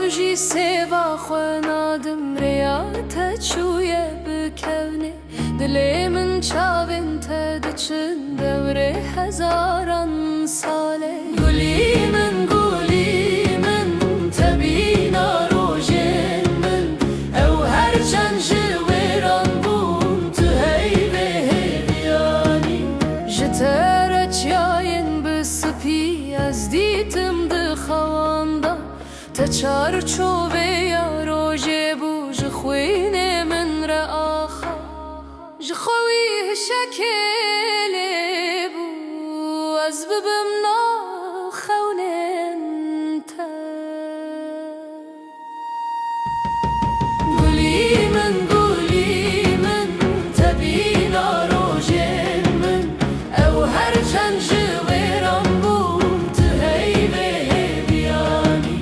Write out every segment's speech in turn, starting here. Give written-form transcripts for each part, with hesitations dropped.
جی سیوا خو نادم ریات چویه بکونه دل من چاوین تدچن دوره هزاران ساله گلی من تبینا روژن من او هر چند جویران بون تو هیوه هیویانی جترچ یاین بسپی از دیتم دخوانده تچار چوبه یا روژه بو جخوین من را آخا جخوی شکل بو از ببم ناخونن تا گلی من تبینا روژن من او هر چند جویران بون تو هیوه هیویانی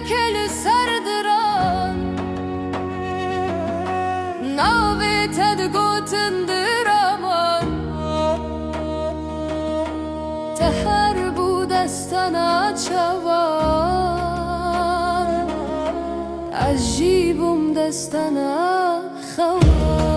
کل سردران ناوی تدگوتن درامان تهر بودستانا چوان از جیبم دستانا خوان